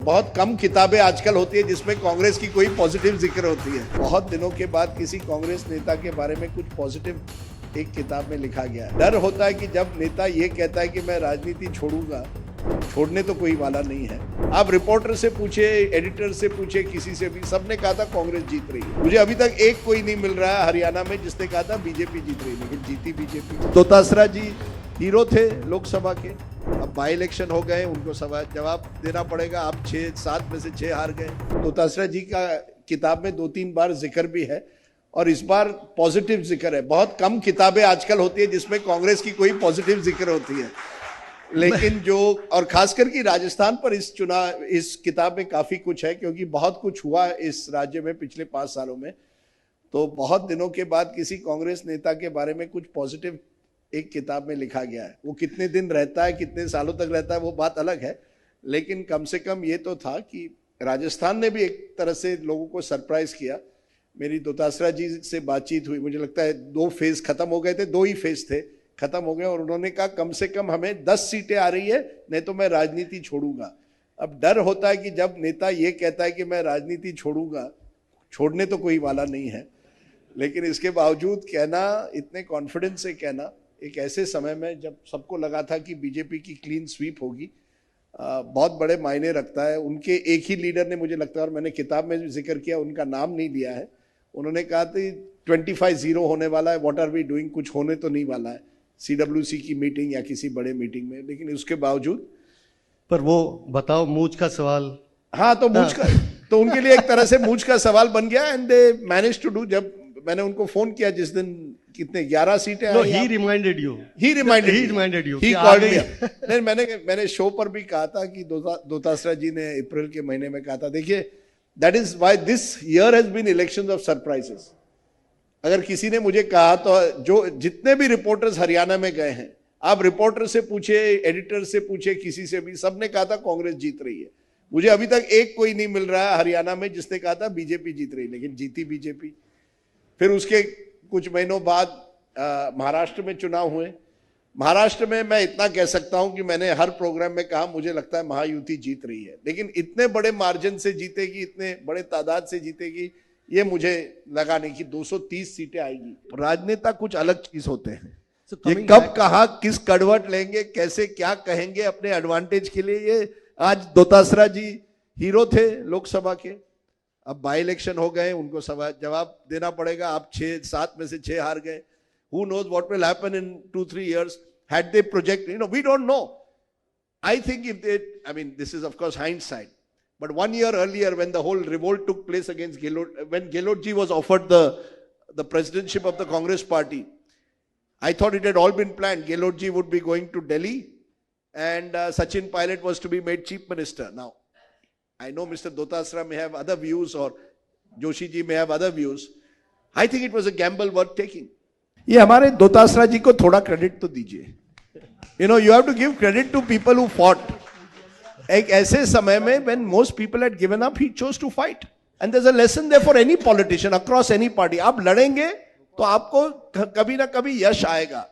बहुत कम किताबें आजकल होती है जिसमें कांग्रेस की कोई पॉजिटिव जिक्र होती है। बहुत दिनों के बाद किसी कांग्रेस नेता के बारे में कुछ पॉजिटिव एक किताब में लिखा गया है। डर होता है कि जब नेता ये कहता है कि मैं राजनीति छोड़ूंगा, छोड़ने तो कोई वाला नहीं है। आप रिपोर्टर से पूछे, एडिटर से पूछे, किसी से भी, सबने कहा था कांग्रेस जीत रही है। मुझे अभी तक एक कोई नहीं मिल रहा है हरियाणा में जिसने कहा था बीजेपी जीत रही, लेकिन जीती बीजेपी। दोतासरा जी हीरो थे लोकसभा के, अब बाई इलेक्शन हो गए, उनको जवाब देना पड़ेगा। आप 6-7 में से 6 हार गए। दोतासरा जी का किताब में 2-3 बार जिक्र भी है और इस बार पॉजिटिव जिक्र है। बहुत कम किताबें आजकल होती है जिसमें कांग्रेस की कोई पॉजिटिव जिक्र होती है, लेकिन जो और खासकर कि राजस्थान पर इस किताब में काफी कुछ है, क्योंकि बहुत कुछ हुआ इस राज्य में पिछले 5 सालों में। तो बहुत दिनों के बाद किसी कांग्रेस नेता के बारे में कुछ पॉजिटिव एक किताब में लिखा गया है। वो कितने दिन रहता है, कितने सालों तक रहता है, वो बात अलग है, लेकिन कम से कम ये तो था कि राजस्थान ने भी एक तरह से लोगों को सरप्राइज किया। मेरी दोतासरा जी से बातचीत हुई, मुझे लगता है 2 फेज खत्म हो गए थे, 2 ही फेज थे, खत्म हो गए, और उन्होंने कहा कम से कम हमें 10 सीटें आ रही है, नहीं तो मैं राजनीति छोड़ूंगा। अब डर होता है कि जब नेता ये कहता है कि मैं राजनीति छोड़ूंगा, छोड़ने तो कोई वाला नहीं है, लेकिन इसके बावजूद कहना, इतने कॉन्फिडेंस से कहना, एक ऐसे समय में जब सबको लगा था कि बीजेपी की क्लीन स्वीप होगी, बहुत बड़े मायने रखता है। उनके एक ही लीडर ने, मुझे लगता है, और मैंने किताब में भी जिक्र किया, उनका नाम नहीं लिया है, उन्होंने कहा था 25-0 होने वाला है, व्हाट आर वी डूइंग, कुछ होने तो नहीं वाला है CWC की मीटिंग या किसी बड़े मीटिंग में, लेकिन उसके बावजूद। पर वो बताओ, मूछ का सवाल। हाँ, तो मूछ का, तो उनके लिए एक तरह से मूछ का सवाल बन गया, and they manage to do. जब मैंने उनको फोन किया जिस दिन, कितने 11 सीटें आई, he reminded you he reminded you he called me। नहीं, मैंने शो पर भी कहा था कि दोतासरा जी ने अप्रैल के महीने में कहा था, देखिए that is why this year has been elections of surprises. अगर किसी ने मुझे कहा, तो जो जितने भी रिपोर्टर्स हरियाणा में गए हैं, आप रिपोर्टर से पूछे, एडिटर से पूछे, किसी से भी, सबने कहा था कांग्रेस जीत रही है। मुझे अभी तक एक कोई नहीं मिल रहा है हरियाणा में जिसने कहा था बीजेपी जीत रही, लेकिन जीती बीजेपी। फिर उसके कुछ महीनों बाद महाराष्ट्र में चुनाव हुए। महाराष्ट्र में मैं इतना कह सकता हूं कि मैंने हर प्रोग्राम में कहा, मुझे लगता है महायुति जीत रही है, लेकिन इतने बड़े मार्जिन से जीतेगी, इतने बड़े तादाद से जीतेगी, ये मुझे लगा नहीं कि 230 सीटें आएगी। राजनेता कुछ अलग चीज होते हैं। ये कब कहा, किस कड़वट लेंगे, कैसे क्या कहेंगे अपने एडवांटेज के लिए, ये आज दोतासरा जी हीरो थे लोकसभा के, अब बाई इलेक्शन हो गए, उनको जवाब देना पड़ेगा। आप 6-7 में से 6 हार गए। Who knows what will happen in 2-3 years? Had they project, we don't know. I think if they, this is of course hindsight, but 1 year earlier when the whole revolt took place against Gehlot, when Gehlot ji was offered the presidentship of the Congress party, I thought it had all been planned. Gehlot ji would be going to Delhi and Sachin Pilot was to be made chief minister. Now, I know Mr. Dotasra may have other views or Joshi ji may have other views. I think it was a gamble worth taking. ये हमारे दोतासरा जी को थोड़ा credit तो दीजिए। You have to give credit to people who fought. एक ऐसे समय में when most people had given up, he chose to fight. And there's a lesson there for any politician across any party. आप लड़ेंगे तो आपको कभी ना कभी यश आएगा।